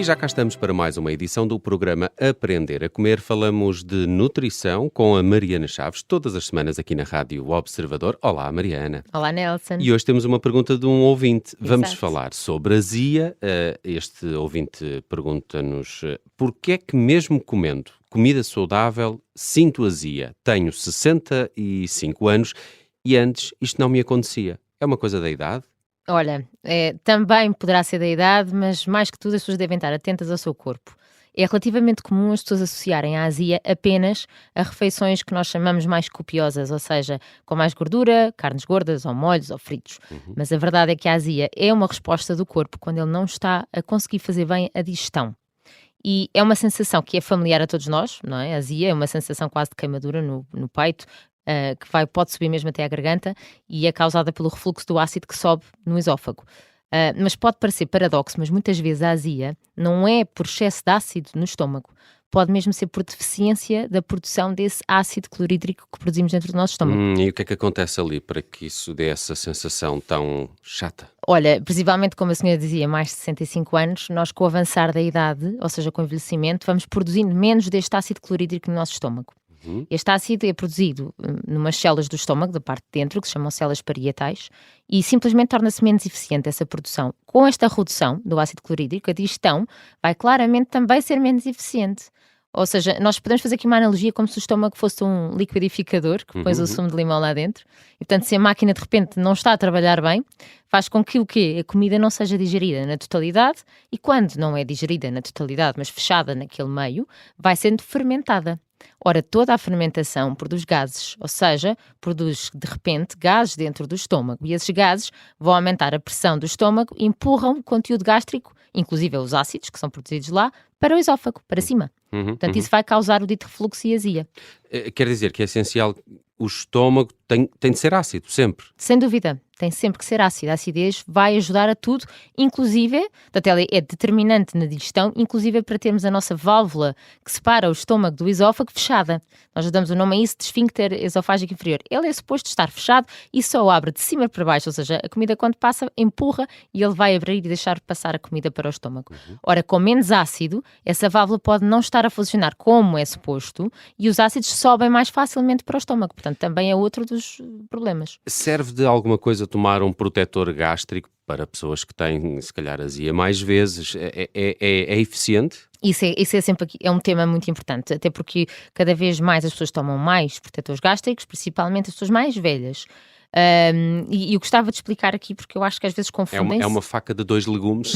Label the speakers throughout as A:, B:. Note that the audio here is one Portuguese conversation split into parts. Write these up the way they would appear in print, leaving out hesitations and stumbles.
A: E já cá estamos para mais uma edição do programa Aprender a Comer. Falamos de nutrição com a Mariana Chaves, todas as semanas aqui na Rádio Observador. Olá, Mariana.
B: Olá, Nelson.
A: E hoje temos uma pergunta de um ouvinte. Vamos
B: Exato.
A: falar sobre azia. Este ouvinte pergunta-nos porquê é que mesmo comendo comida saudável sinto azia? Tenho 65 anos e antes isto não me acontecia. É uma coisa da idade?
B: Olha, também poderá ser da idade, mas mais que tudo as pessoas devem estar atentas ao seu corpo. É relativamente comum as pessoas associarem a azia apenas a refeições que nós chamamos mais copiosas, ou seja, com mais gordura, carnes gordas ou molhos ou fritos. Mas a verdade é que a azia é uma resposta do corpo quando ele não está a conseguir fazer bem a digestão. E é uma sensação que é familiar a todos nós, não é? A azia é uma sensação quase de queimadura no peito, que pode subir mesmo até à garganta e é causada pelo refluxo do ácido que sobe no esófago. Mas pode parecer paradoxo, mas muitas vezes a azia não é por excesso de ácido no estômago, pode mesmo ser por deficiência da produção desse ácido clorídrico que produzimos dentro do nosso estômago.
A: E o que é que acontece ali para que isso dê essa sensação tão chata?
B: Olha, principalmente como a senhora dizia, mais de 65 anos, nós com o avançar da idade, ou seja, com o envelhecimento, vamos produzindo menos deste ácido clorídrico no nosso estômago. Este ácido é produzido numas células do estômago, da parte de dentro, que se chamam células parietais, e simplesmente torna-se menos eficiente essa produção. Com esta redução do ácido clorídrico, a digestão vai claramente também ser menos eficiente. Ou seja, nós podemos fazer aqui uma analogia como se o estômago fosse um liquidificador que pões o sumo de limão lá dentro. E, portanto, se a máquina de repente não está a trabalhar bem, faz com que o quê? A comida não seja digerida na totalidade e quando não é digerida na totalidade, mas fechada naquele meio, vai sendo fermentada. Ora, toda a fermentação produz gases, ou seja, produz de repente gases dentro do estômago e esses gases vão aumentar a pressão do estômago e empurram o conteúdo gástrico, inclusive os ácidos que são produzidos lá, para o esófago, para cima. Portanto, isso vai causar o dito refluxo e azia.
A: Quer dizer que é essencial, o estômago tem de ser ácido, sempre.
B: Sem dúvida, tem sempre que ser ácido. A acidez vai ajudar a tudo, inclusive, portanto, ela é determinante na digestão, inclusive para termos a nossa válvula que separa o estômago do esófago fechada. Nós damos o nome a isso de esfíncter esofágico inferior. Ele é suposto estar fechado e só abre de cima para baixo, ou seja, a comida quando passa empurra e ele vai abrir e deixar passar a comida para o estômago. Ora, com menos ácido, essa válvula pode não estar a funcionar como é suposto e os ácidos sobem mais facilmente para o estômago. Portanto, também é outro dos problemas.
A: Serve de alguma coisa tomar um protetor gástrico para pessoas que têm, se calhar, azia mais vezes? É eficiente?
B: Isso é sempre um tema muito importante, até porque cada vez mais as pessoas tomam mais protetores gástricos, principalmente as pessoas mais velhas. E eu gostava de explicar aqui, porque eu acho que às vezes confundem-se.
A: É uma faca de 2 legumes,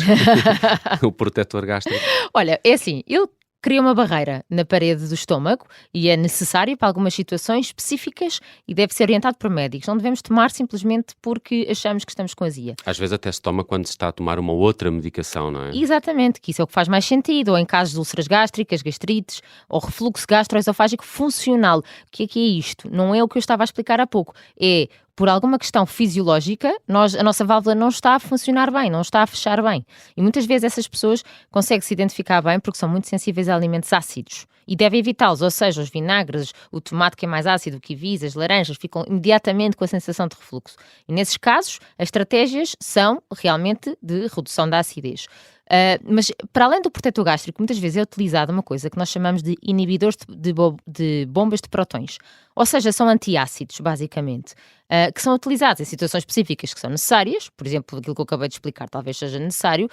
A: o protetor gástrico.
B: Olha, é assim, eu cria uma barreira na parede do estômago e é necessário para algumas situações específicas e deve ser orientado por médicos. Não devemos tomar simplesmente porque achamos que estamos com azia.
A: Às vezes até se toma quando se está a tomar uma outra medicação, não é?
B: Exatamente, que isso é o que faz mais sentido, ou em casos de úlceras gástricas, gastrites, ou refluxo gastroesofágico funcional. O que é isto? Não é o que eu estava a explicar há pouco. É por alguma questão fisiológica, a nossa válvula não está a funcionar bem, não está a fechar bem. E muitas vezes essas pessoas conseguem se identificar bem porque são muito sensíveis a alimentos ácidos e devem evitá-los, ou seja, os vinagres, o tomate que é mais ácido, o kiwis, as laranjas, ficam imediatamente com a sensação de refluxo. E nesses casos, as estratégias são realmente de redução da acidez. Mas para além do protetor gástrico, muitas vezes é utilizada uma coisa que nós chamamos de inibidores de bombas de prótons, ou seja, são antiácidos, basicamente, que são utilizados em situações específicas que são necessárias, por exemplo, aquilo que eu acabei de explicar talvez seja necessário,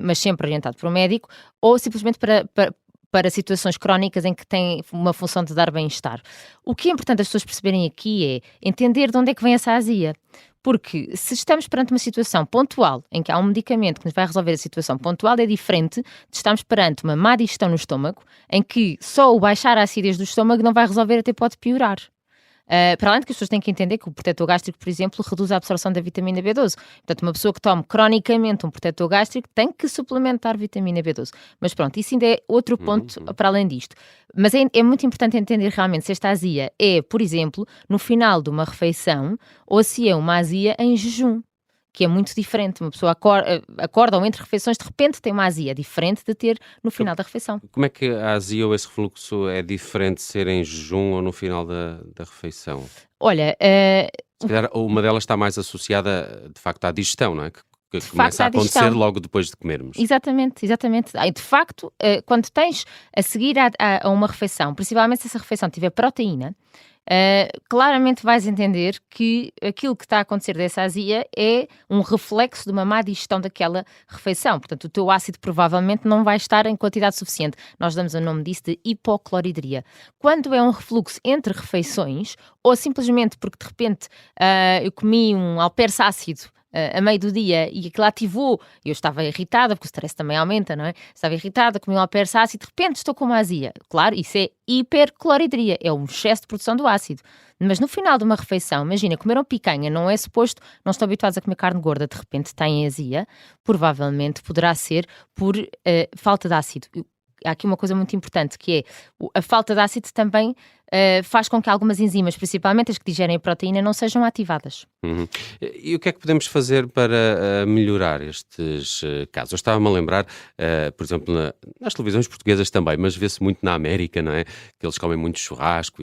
B: mas sempre orientado por um médico, ou simplesmente para situações crónicas em que têm uma função de dar bem-estar. O que é importante as pessoas perceberem aqui é entender de onde é que vem essa azia. Porque se estamos perante uma situação pontual, em que há um medicamento que nos vai resolver a situação pontual, é diferente de estarmos perante uma má digestão no estômago, em que só o baixar a acidez do estômago não vai resolver, até pode piorar. Para além de que as pessoas têm que entender que o protetor gástrico, por exemplo, reduz a absorção da vitamina B12. Portanto, uma pessoa que tome cronicamente um protetor gástrico tem que suplementar vitamina B12. Mas pronto, isso ainda é outro ponto para além disto. Mas é muito importante entender realmente se esta azia é, por exemplo, no final de uma refeição ou se é uma azia em jejum, que é muito diferente. Uma pessoa acorda ou entre refeições, de repente tem uma azia, diferente de ter no final da refeição.
A: Como é que a azia ou esse refluxo é diferente de ser em jejum ou no final da refeição?
B: Olha,
A: Se calhar uma delas está mais associada, de facto, à digestão, não é? Que que
B: De
A: começa a
B: facto,
A: acontecer
B: digestão.
A: logo depois de comermos.
B: Exatamente, exatamente. De facto, quando tens a seguir a uma refeição, principalmente se essa refeição tiver proteína, claramente vais entender que aquilo que está a acontecer dessa azia é um reflexo de uma má digestão daquela refeição. Portanto, o teu ácido provavelmente não vai estar em quantidade suficiente. Nós damos o nome disso de hipocloridria. Quando é um refluxo entre refeições, ou simplesmente porque de repente eu comi um alperce ácido a meio do dia e aquilo ativou, eu estava irritada, porque o stress também aumenta, não é? Estava irritada, comi um alperce ácido, de repente estou com uma azia. Claro, isso é hipercloridria, é um excesso de produção do ácido. Mas no final de uma refeição, imagina, comeram picanha, não é suposto, não estão habituados a comer carne gorda, de repente têm azia, provavelmente poderá ser por falta de ácido. Há aqui uma coisa muito importante, que é a falta de ácido também faz com que algumas enzimas, principalmente as que digerem a proteína, não sejam ativadas.
A: Uhum. E o que é que podemos fazer para melhorar estes casos? Eu estava-me a lembrar, por exemplo, nas televisões portuguesas também, mas vê-se muito na América, não é? Que eles comem muito churrasco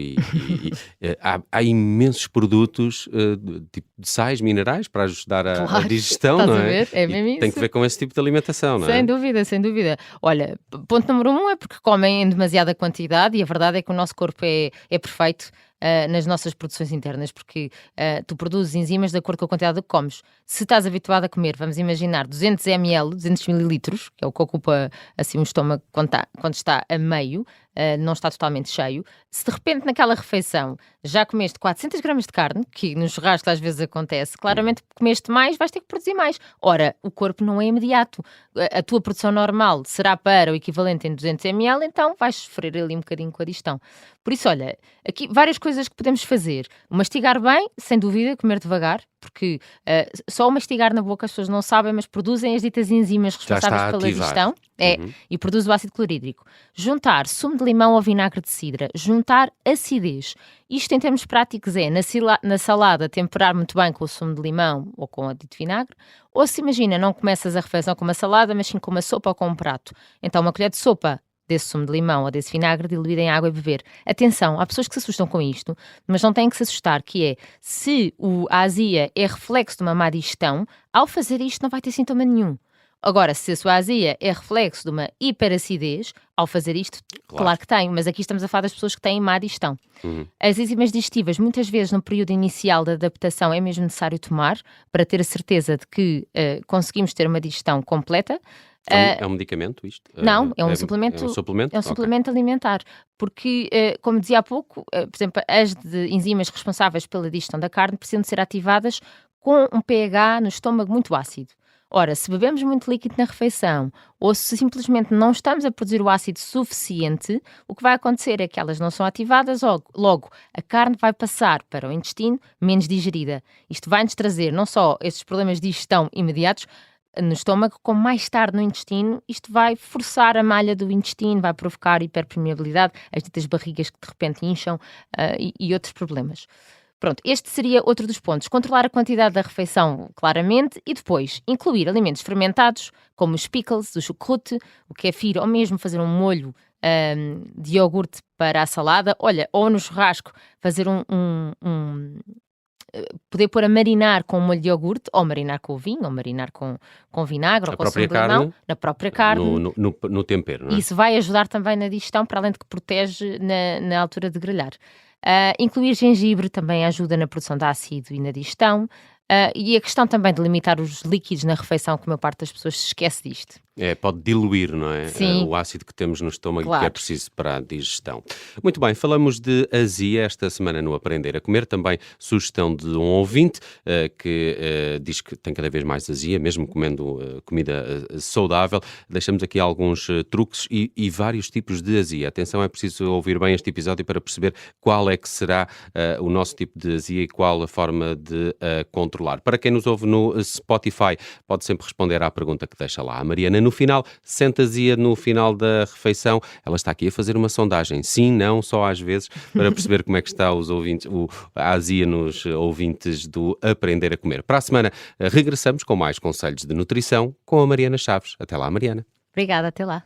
A: há imensos produtos tipo de sais minerais para ajudar a
B: Claro,
A: digestão,
B: estás
A: não
B: a
A: é?
B: ver? É
A: E
B: mesmo
A: tem
B: isso.
A: que ver com esse tipo de alimentação, não é?
B: Sem dúvida, sem dúvida. Olha, ponto número um é porque comem em demasiada quantidade e a verdade é que o nosso corpo é perfeito nas nossas produções internas, porque tu produzes enzimas de acordo com a quantidade que comes. Se estás habituado a comer, vamos imaginar, 200 ml, 200 mililitros, que é o que ocupa assim um estômago quando está a meio, não está totalmente cheio, se de repente naquela refeição já comeste 400 gramas de carne, que no churrasco às vezes acontece, claramente comeste mais, vais ter que produzir mais. Ora, o corpo não é imediato. A tua produção normal será para o equivalente em 200 ml, então vais sofrer ali um bocadinho com a digestão. Por isso, olha, aqui várias coisas que podemos fazer. Mastigar bem, sem dúvida, comer devagar, porque só o mastigar na boca as pessoas não sabem, mas produzem as ditas enzimas
A: Já está
B: responsáveis
A: a
B: pela
A: ativar.
B: digestão
A: Uhum.
B: e produz o ácido clorídrico. Juntar sumo de limão ou vinagre de cidra, juntar acidez. Isto em termos práticos é, na salada, temperar muito bem com o sumo de limão ou com o dito vinagre, ou se imagina, não começas a refeição com uma salada, mas sim com uma sopa ou com um prato. Então uma colher de sopa desse sumo de limão ou desse vinagre diluído em água e beber. Atenção, há pessoas que se assustam com isto, mas não têm que se assustar, que é, se a azia é reflexo de uma má digestão, ao fazer isto não vai ter sintoma nenhum. Agora, se a sua azia é reflexo de uma hiperacidez, ao fazer isto, claro que tem, mas aqui estamos a falar das pessoas que têm má digestão.
A: Uhum.
B: As enzimas digestivas, muitas vezes no período inicial da adaptação, é mesmo necessário tomar, para ter a certeza de que conseguimos ter uma digestão completa.
A: É um medicamento isto?
B: Não, é um suplemento.
A: É um suplemento?
B: É um
A: Ok.
B: suplemento alimentar, porque, como dizia há pouco, por exemplo, as enzimas responsáveis pela digestão da carne precisam de ser ativadas com um pH no estômago muito ácido. Ora, se bebemos muito líquido na refeição ou se simplesmente não estamos a produzir o ácido suficiente, o que vai acontecer é que elas não são ativadas, logo a carne vai passar para o intestino menos digerida. Isto vai-nos trazer não só esses problemas de digestão imediatos no estômago, como mais tarde no intestino, isto vai forçar a malha do intestino, vai provocar hiperpermeabilidade, as ditas barrigas que de repente incham e outros problemas. Pronto, este seria outro dos pontos. Controlar a quantidade da refeição, claramente, e depois incluir alimentos fermentados, como os pickles, o chucrute, o kefir, ou mesmo fazer um molho de iogurte para a salada. Olha, ou no churrasco, fazer poder pôr a marinar com um molho de iogurte, ou marinar com o vinho, ou marinar com vinagre, ou com sumo de limão, na própria carne.
A: No tempero, não é?
B: Isso vai ajudar também na digestão, para além de que protege na altura de grelhar. Incluir gengibre também ajuda na produção de ácido e na digestão. E a questão também de limitar os líquidos na refeição, que a maior parte das pessoas se esquece disto.
A: Pode diluir, não é?
B: Sim.
A: O ácido que temos no estômago,
B: Claro.
A: que é preciso para a digestão. Muito bem, falamos de azia esta semana no Aprender a Comer. Também sugestão de um ouvinte que diz que tem cada vez mais azia, mesmo comendo comida saudável. Deixamos aqui alguns truques e vários tipos de azia. Atenção, é preciso ouvir bem este episódio para perceber qual é que será o nosso tipo de azia e qual a forma de controlar. Para quem nos ouve no Spotify, pode sempre responder à pergunta que deixa lá a Mariana no final. Sente azia no final da refeição. Ela está aqui a fazer uma sondagem. Sim, não, só às vezes, para perceber como é que está os ouvintes, a azia nos ouvintes do Aprender a Comer. Para a semana, regressamos com mais conselhos de nutrição com a Mariana Chaves. Até lá, Mariana.
B: Obrigada, até lá.